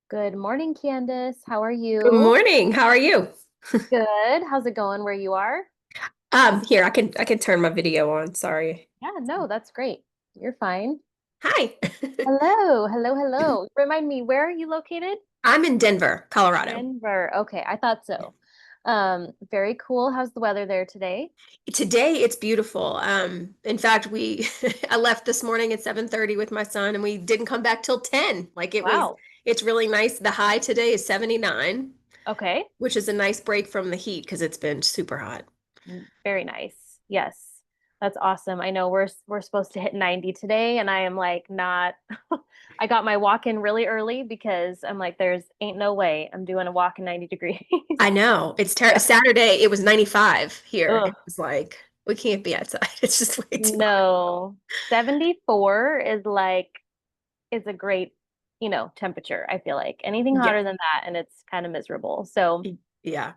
Good morning, Candace. How are Good you? morning. How are you? Good. How's it going where you are? Here, I can turn my video on. Sorry. Yeah, no, that's great. You're fine. Hi. Hello, hello, hello. Remind me, where are you located? I'm in Denver, Colorado. Denver. Okay, I thought so. Very cool. How's the weather there today? Today it's beautiful. In fact, we I left this morning at 7:30 with my son and we didn't come back till 10. Wow. It's really nice. The high today is 79, Okay. which is a nice break from the heat because it's been super hot. Very nice. Yes. That's awesome. I know we're supposed to hit 90 today and I am like not I got my walk in really early because I'm like there's ain't no way I'm doing a walk in 90 degrees. I know. Yeah. Saturday, it was 95 here. It Ugh. was like we can't be outside. It's just way too hot. No. 74 is like is a great, temperature, I feel like. Anything Yeah. hotter than that and it's kind of miserable. So Yeah.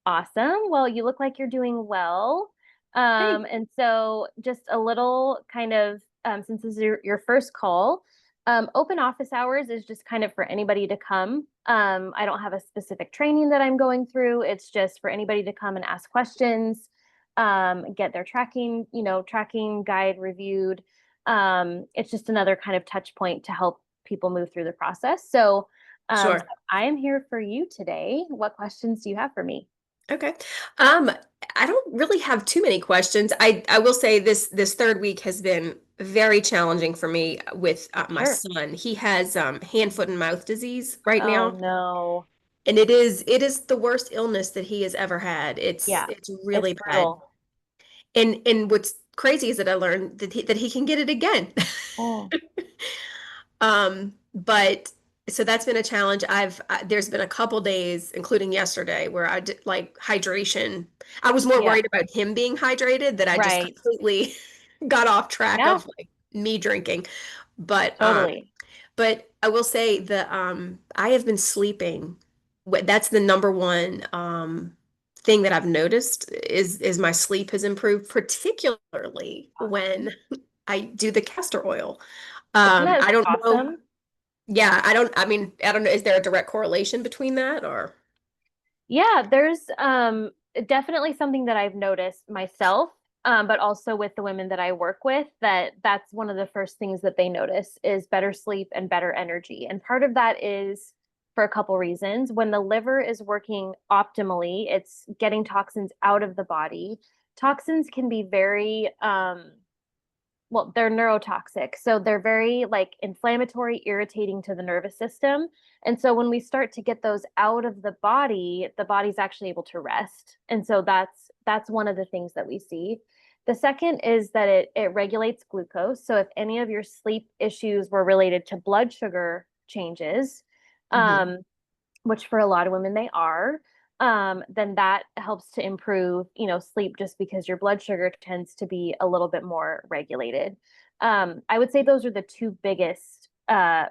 awesome. Well, you look like you're doing well. Hey. And so just a little kind of since this is your first call, open office hours is just kind of for anybody to come. I don't have a specific training that I'm going through. It's just for anybody to come and ask questions, get their tracking guide reviewed. It's just another kind of touch point to help people move through the process. So Sure. I am here for you today. What questions do you have for me? Okay. Um, I don't really have too many questions. I will say this third week has been very challenging for me with my Sure. son. He has hand, foot, and mouth disease right Oh now, no. and it is the worst illness that he has ever had. It's Yeah, it's it's really bad. brutal. And what's crazy is that I learned that he can get it again. Oh, But so that's been a challenge. There's been a couple days, including yesterday, where I did like hydration. I was more yeah, worried about him being hydrated that I just right. completely got off track Yeah, of like me drinking. But totally. I will say I have been sleeping. That's the number one thing that I've noticed is my sleep has improved, particularly when Awesome. I do the castor oil. Isn't that I don't know. awesome? Yeah, I don't know. Is there a direct correlation between that or? Yeah, there's definitely something that I've noticed myself, but also with the women that I work with, that's one of the first things that they notice is better sleep and better energy. And part of that is for a couple reasons. When the liver is working optimally, it's getting toxins out of the body. Toxins can be very well, they're neurotoxic. So they're very like inflammatory, irritating to the nervous system. And so when we start to get those out of the body's actually able to rest. And so that's one of the things that we see. The second is that it regulates glucose. So if any of your sleep issues were related to blood sugar changes, Mhm. um, which for a lot of women they are, then that helps to improve, sleep just because your blood sugar tends to be a little bit more regulated. I would say those are the two biggest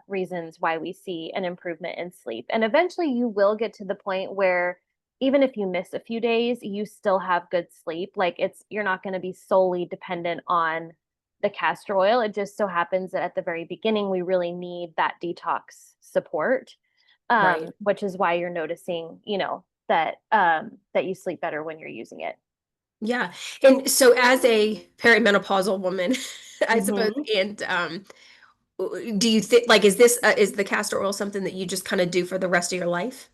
reasons why we see an improvement in sleep. And eventually you will get to the point where even if you miss a few days, you still have good sleep. Like you're not going to be solely dependent on the castor oil. It just so happens that at the very beginning, we really need that detox support, Right. which is why you're noticing, that you sleep better when you're using it. Yeah. And so as a perimenopausal woman, I suppose, Hmm. and do you think like is the castor oil something that you just kind of do for the rest of your life?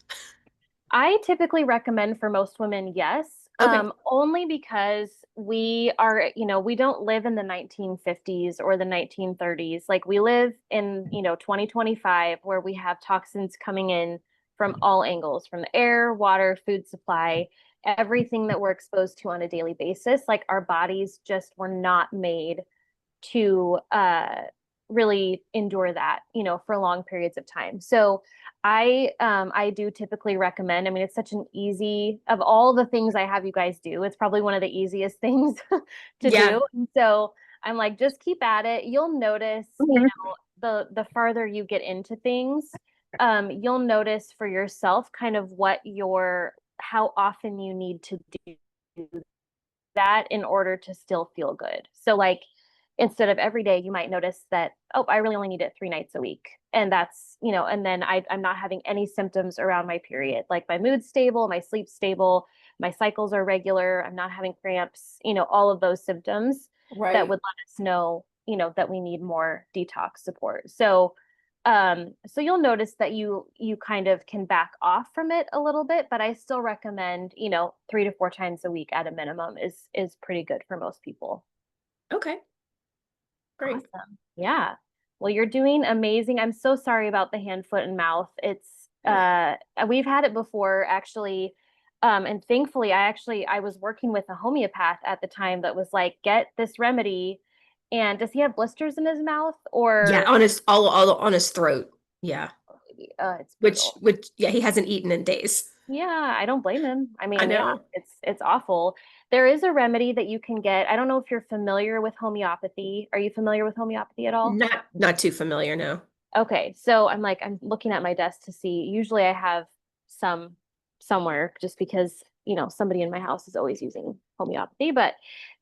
I typically recommend for most women, yes, Okay. only because we don't live in the 1950s or the 1930s. Like we live in, 2025 where we have toxins coming in from all angles, from the air, water, food supply, everything that we're exposed to on a daily basis. Like our bodies just were not made to really endure that, for long periods of time. So I do typically recommend. I mean, it's such an easy of all the things I have you guys do. It's probably one of the easiest things to do. Yeah. And so I'm like, just keep at it. You'll notice, Mhm. the farther you get into things, you'll notice for yourself kind of how often you need to do that in order to still feel good. So like instead of every day, you might notice that, oh, I really only need it 3 nights a week. And that's, and then I'm not having any symptoms around my period. Like my mood's stable, my sleep's stable, my cycles are regular, I'm not having cramps, all of those symptoms that Right. would let us know, that we need more detox support. So you'll notice that you kind of can back off from it a little bit, but I still recommend, 3 to 4 times a week at a minimum is pretty good for most people. Okay. Great. Awesome. Yeah. Well, you're doing amazing. I'm so sorry about the hand, foot, and mouth. It's we've had it before actually. And thankfully I was working with a homeopath at the time that was like, get this remedy. And does he have blisters in his mouth Yeah, or on his all on his throat. Yeah. it's Which brutal. which yeah, he hasn't eaten in days. Yeah, I don't blame him. I I mean, yeah, know. it's awful. There is a remedy that you can get. I don't know if you're familiar with homeopathy. Are you familiar with homeopathy at all? Not too familiar, no. Okay, so I'm looking at my desk to see. Usually I have some somewhere just because, somebody in my house is always using homeopathy, but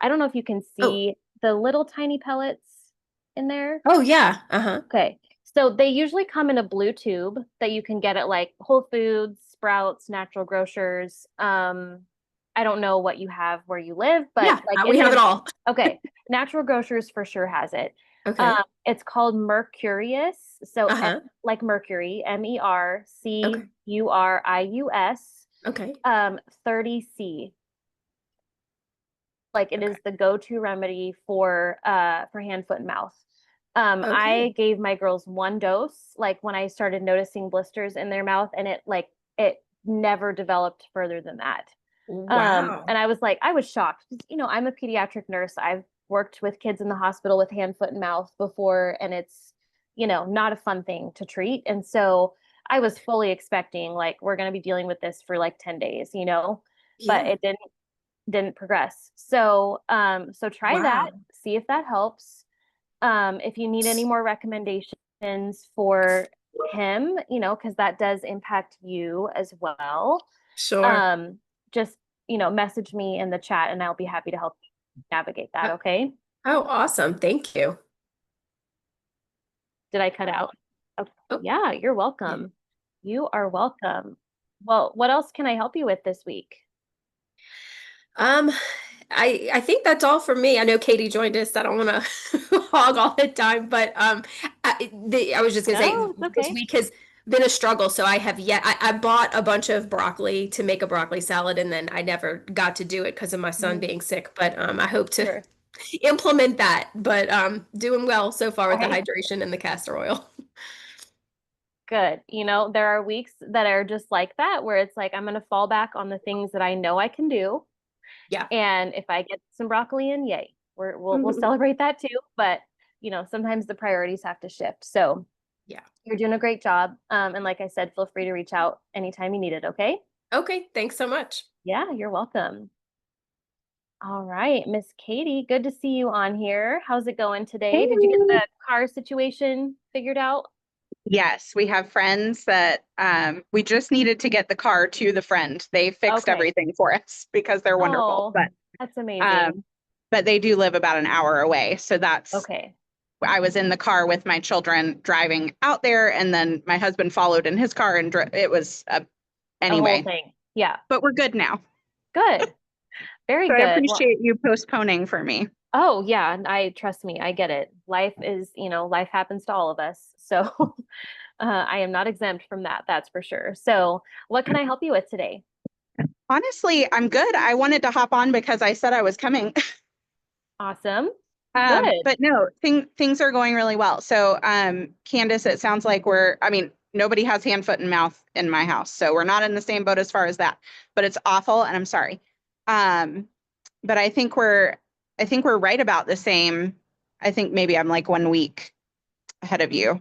I don't know if you can Oh. see the little tiny pellets in there. Oh yeah. Uh-huh. Okay. So they usually come in a blue tube that you can get at like Whole Foods, Sprouts, Natural Grocers. I don't know what you have where you live, but Yeah, like we any have of it all. okay, Natural Grocers for sure has it. Okay. It's called Mercurius. So Uh-huh. like Mercury, Okay. Mercurius, Okay. 30C. Like it Okay. is the go-to remedy for hand, foot, and mouth. Okay. I gave my girls 1 dose, like when I started noticing blisters in their mouth, and it never developed further than that. And Wow. I was shocked. 'Cause, I'm a pediatric nurse. I've worked with kids in the hospital with hand, foot, and mouth before, and it's, not a fun thing to treat. And so I was fully expecting like we're going to be dealing with this for like 10 days, but Yeah. it didn't progress. So try that, Wow. see if that helps. If you need any more recommendations for him, because that does impact you as well, Sure. um, just, message me in the chat and I'll be happy to help navigate that. Uh, Okay. Oh, awesome. Thank you. Did I cut out? Okay. Oh, Yeah, you're yeah. welcome. You are welcome. Well, what else can I help you with this week? Um, I think that's all for me. I know Katie joined us. I don't want to hog all the time, but I was just gonna say No, it's this okay. week has been a struggle. So I bought a bunch of broccoli to make a broccoli salad, and then I never got to do it because of my son Mhm. being sick. But I hope to Sure. implement that. But doing well so far with the Hey, hydration and the castor oil. good. There are weeks that are just like that where it's like I'm going to fall back on the things that I know I can do. Yeah. And if I get some broccoli in, yay. We'll Mhm. celebrate that too, but sometimes the priorities have to shift. So, Yeah. you're doing a great job. And like I said, feel free to reach out anytime you need it, okay? Okay. Thanks so much. Yeah, you're welcome. All right, Miss Katie, good to see you on here. How's it going today? Did you get Hey. the car situation figured out? Yes, we have friends that we just needed to get the car to the friend. They fixed Okay. everything for us because they're wonderful. Oh, that's Um, amazing. but they do live about an hour away. So Okay. I was in the car with my children driving out there, and then my husband followed in his car, and it was A whole anyway. thing. Yeah. But we're good now. Good. Very So I good. Well, appreciate you postponing for me. oh yeah, and I trust me, I get it. Life happens to all of us. So I am not exempt from that, that's for sure. So what can I help you with today? Honestly, I'm good. I wanted to hop on because I said I was coming. Awesome. Good. But no, things are going really well. So, Candace, it sounds like I mean, nobody has hand, foot, and mouth in my house. So we're not in the same boat as far as that, but it's awful and I'm sorry. Um, but I think we're right about the same. I think maybe I'm like 1 week ahead of you.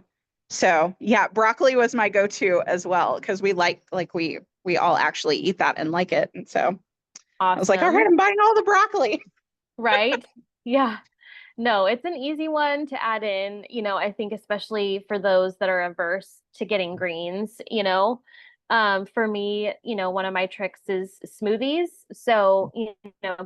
So yeah, broccoli was my go-to as well because we all actually eat that and like it. And so I was like, all right, Awesome. I'm buying all the broccoli. Right? Yeah. No, it's an easy one to add in, I think especially for those that are averse to getting greens. For me, one of my tricks is smoothies. So,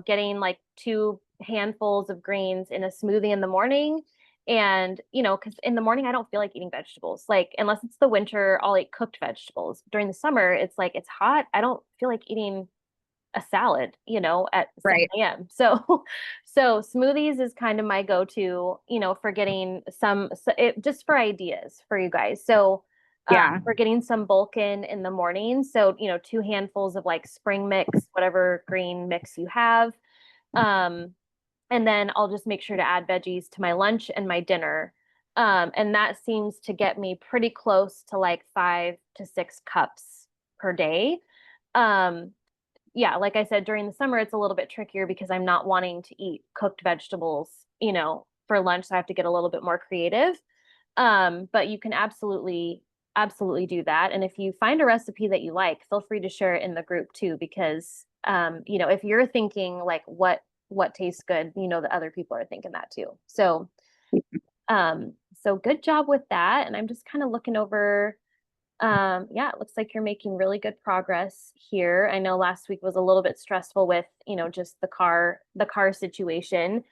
getting like 2 handfuls of greens in a smoothie in the morning. And, because in the morning I don't feel like eating vegetables. Like, unless it's the winter, I'll eat cooked vegetables. During the summer, it's like it's hot. I don't feel like eating a salad, at Right. 7 a.m. So, so smoothies is kind of my go-to, for getting just for ideas for you guys. So, Yeah. we're getting some bulk in the morning. So, 2 handfuls of like spring mix, whatever green mix you have. Um, and then I'll just make sure to add veggies to my lunch and my dinner. And that seems to get me pretty close to like 5 to 6 cups per day. Um, yeah, like I said, during the summer, it's a little bit trickier because I'm not wanting to eat cooked vegetables, for lunch. So I have to get a little bit more creative. But you can absolutely do that. And if you find a recipe that you like, feel free to share it in the group too, because, if you're thinking like what tastes good, the other people are thinking that too. So good job with that. And I'm just kind of looking over. Yeah, it looks like you're making really good progress here. I know last week was a little bit stressful with, just the car situation.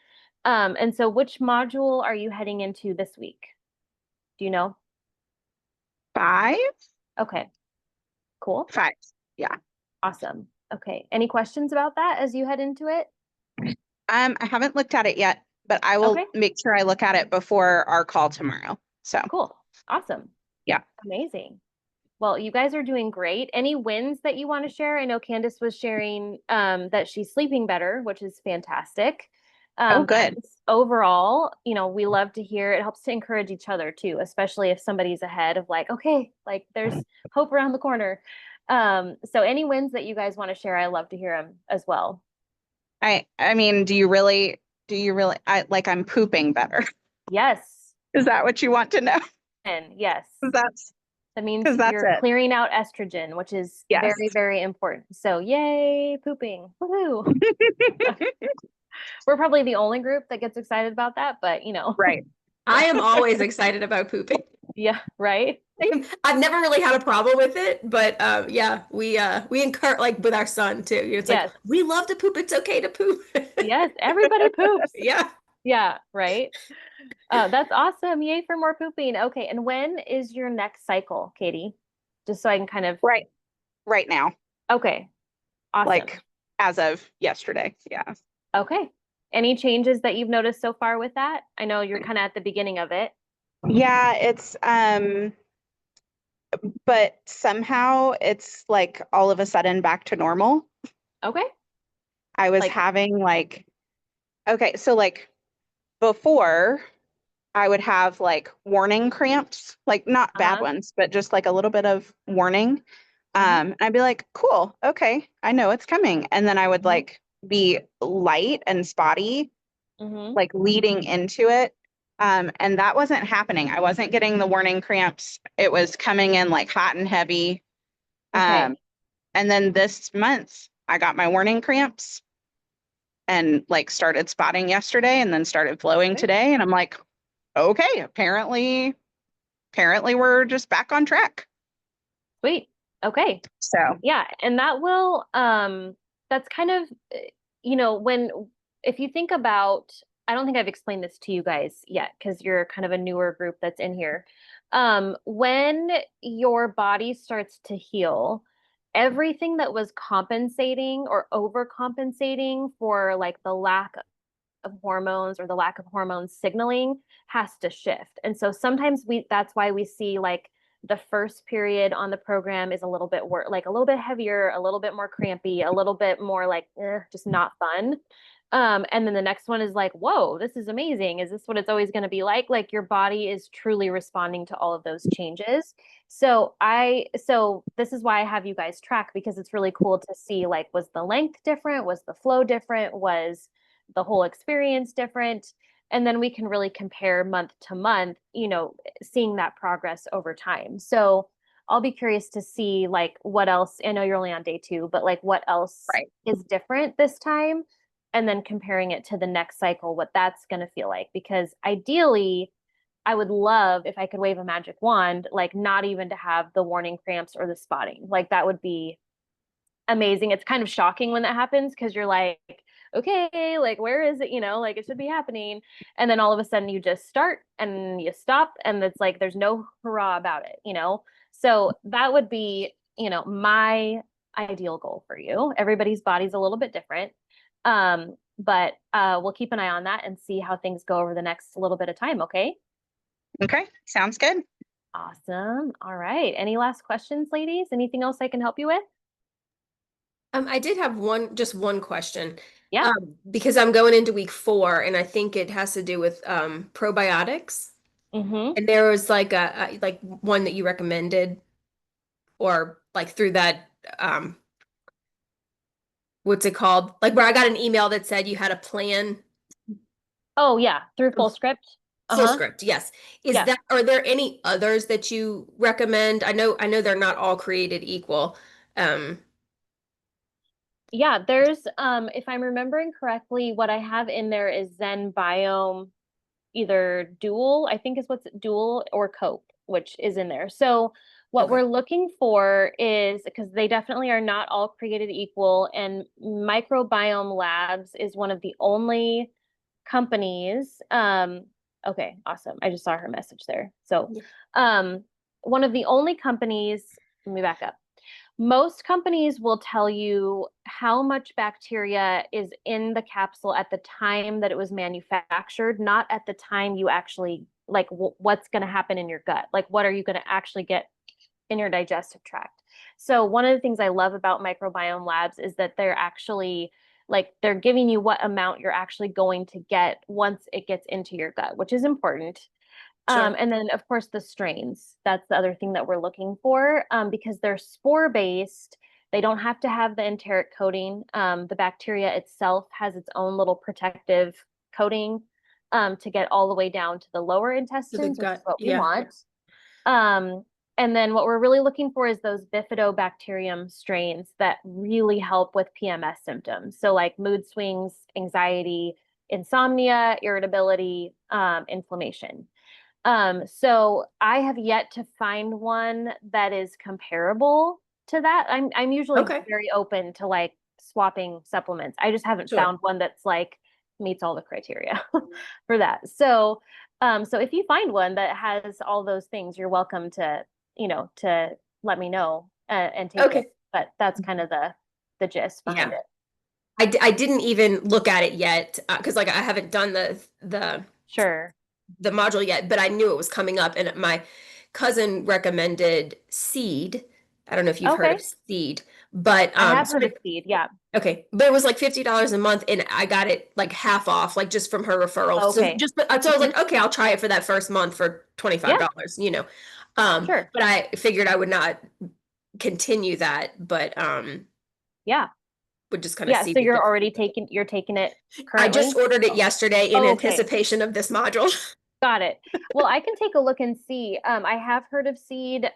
And so which module are you heading into this week? Do you know? 5? Okay, cool. 5. Yeah. Awesome. Okay. Any questions about that as you head into it? I haven't looked at it yet, but I will Okay, make sure I look at it before our call tomorrow. So, cool. Awesome. yeah. Amazing. Well, you guys are doing great. Any wins that you want to share? I know Candace was sharing that she's sleeping better, which is fantastic. Oh, But good. just overall, we love to hear it helps to encourage each other too, especially if somebody's ahead of like, okay, like there's hope around the corner. So any wins that you guys want to share, I love to hear them as well. I mean, I'm pooping better. Yes. Is that what you want to know? And yes. 'Cause that's That means because that's you're it. clearing out estrogen, which is Yes. very, very important. So yay, pooping. Woohoo. We're probably the only group that gets excited about that, but Right. I am always excited about pooping. yeah, right? I've never really had a problem with it, but yeah, we encourage like with our son too. It's like Yes. we love to poop. It's okay to poop. Yes, everybody poops. Yeah. Yeah, right. That's awesome. Yay for more pooping. Okay, and when is your next cycle, Katie? Just so I can kind of Right now, okay. Awesome. like as of yesterday. Yeah. Okay. Any changes that you've noticed so far with that? I know you're kind of at the beginning of it. Yeah, it's but somehow it's like all of a sudden back to normal. Okay. I was Like, having like okay, so like before I would have like warning cramps, like not bad uh-huh. ones, but just like a little bit of warning. Mhm. And I'd be like, cool, okay, I know it's coming. And then I would Mhm. like be light and spotty, Mhm. like leading into it. And that wasn't happening. I wasn't getting the warning cramps. It was coming in like hot and heavy. Okay. And then this month I got my warning cramps and like started spotting yesterday and then started flowing Okay. today. And I'm like, okay, apparently we're just back on track. Sweet. Okay. So Yeah, and that's kind of when if you think about I don't think I've explained this to you guys yet because you're kind of a newer group that's in here. When your body starts to heal, everything that was compensating or overcompensating for like the lack of hormones or the lack of hormone signaling has to shift. And so sometimes that's why we see like the first period on the program is a little bit like a little bit heavier, a little bit more crampy, a little bit more like just not fun. And then the next one is like, whoa, this is amazing. Is this what it's always going to be like? Like your body is truly responding to all of those changes. So this is why I have you guys track because it's really cool to see like, was the length different? Was the flow different? Was the whole experience different? And then we can really compare month to month, seeing that progress over time. So I'll be curious to see like what else. I know you're only on day 2, but like what else right. is different this time, and then comparing it to the next cycle, what that's going to feel like. Because ideally, I would love if I could wave a magic wand, like not even to have the warning cramps or the spotting. Like that would be amazing. It's kind of shocking when that happens because you're like, okay, like where is it? You know, like it should be happening. And then all of a sudden you just start and you stop and it's like there's no hurrah about it, you know? So that would be, you know, my ideal goal for you. Everybody's body's a little bit different. But we'll keep an eye on that and see how things go over the next little bit of time, okay? Okay, sounds good. Awesome. All right. Any last questions, ladies? Anything else I can help you with? I did have just one question. Yeah. Because I'm going into week 4, and I think it has to do with probiotics. Mm-hmm. And there was like like one that you recommended, or like through that what's it called? Like where I got an email that said you had a plan. Oh yeah, through full script. Full Uh-huh. script, yes. Yes. Are there any others that you recommend? I know they're not all created equal. Um, Yeah, there's if I'm remembering correctly, what I have in there is Zen Biome, either dual, I think is what's dual, or cope, which is in there. So what okay. we're looking for is, because they definitely are not all created equal, and Microbiome Labs is one of the only companies. Okay, awesome. I just saw her message there. So Yeah. one of the only companies, let me back up. Most companies will tell you how much bacteria is in the capsule at the time that it was manufactured, not at the time you actually, like, what's going to happen in your gut. Like, what are you going to actually get in your digestive tract? So, one of the things I love about Microbiome Labs is that they're actually, like, they're giving you what amount you're actually going to get once it gets into your gut, which is important. Sure. And then, of course, the strains. That's the other thing that we're looking for, because they're spore based. They don't have to have the enteric coating. The bacteria itself has its own little protective coating, to get all the way down to the lower To the intestines, which is gut. what we Yeah. want. Um, and then what we're really looking for is those bifidobacterium strains that really help with PMS symptoms. So, like mood swings, anxiety, insomnia, irritability, inflammation. So I have yet to find one that is comparable to that. I'm usually Okay. very open to like swapping supplements. I just haven't Sure. found one that's like meets all the criteria for that. So if you find one that has all those things, you're welcome to, to let me know, and take Okay. it. But that's kind of the gist behind Yeah. it. I didn't even look at it yet because like I haven't done Sure. the module yet, but I knew it was coming up, and my cousin recommended Seed. I don't know if you've heard of Okay. Seed, but I have heard of seed. Yeah. okay, but it was like $50 a month, and I got it like half off, like just from her referral. So Okay. so I was Mhm. like, okay, I'll try it for that first month for Yeah. $25, you know. Sure. But I figured I would not continue that, but Yeah. would just kind of Yeah, see so the difference. you're taking it I just currently? ordered it yesterday in Okay, anticipation of this module. got it. Well, I can take a look and see. I have heard of seed.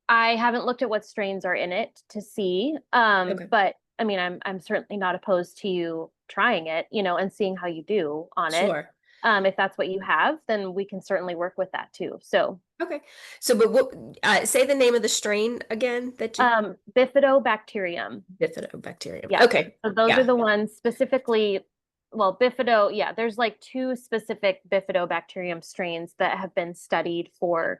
I haven't looked at what strains are in it to see. Okay, But I mean, I'm certainly not opposed to you trying it, and seeing how you do on it. sure. If that's what you have, then we can certainly work with that too. So, Okay. So, but what, say the name of the strain again that you, bifidobacterium. bifidobacterium. Yeah. Okay. So those are Yeah. the ones specifically, well, bifido, yeah, there's like two specific bifidobacterium strains that have been studied for,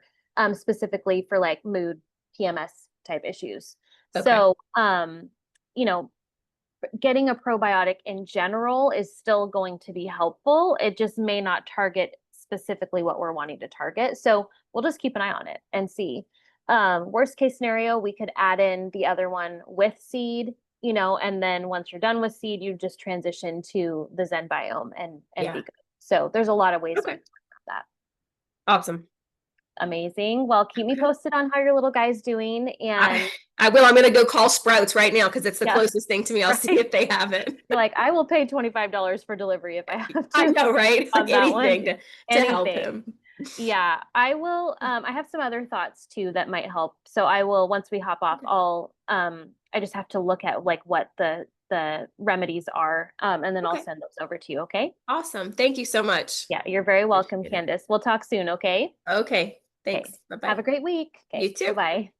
specifically for like mood PMS type issues. Okay. So, you know, getting a probiotic in general is still going to be helpful. It just may not target specifically what we're wanting to target. So we'll just keep an eye on it and see. Worst case scenario, we could add in the other one with seed, and then once you're done with seed, you just transition to the Zen biome and be Yeah. good. So there's a lot of ways we Okay. can work on that. Awesome. Amazing. Well, keep me posted on how your little guy's doing. I, And I will. I'm going to go call Sprouts right now because it's the yeah, closest thing to me. I'll see right. if they have it. You're like, I will pay $25 for delivery if I have I to know, right? Like on that one. anything to help Anything. him. Yeah, I will. I have some other thoughts too that might help. So I will, once we hop off, Okay. I just have to look at like what the remedies are. And then I'll Okay. send those over to you. Okay. Awesome. Thank you so much. Yeah, you're very welcome, Appreciate it. Candace. We'll talk soon. Okay. Okay. Okay. Thanks. Have Bye-bye. a great week. You Okay. too. Bye-bye.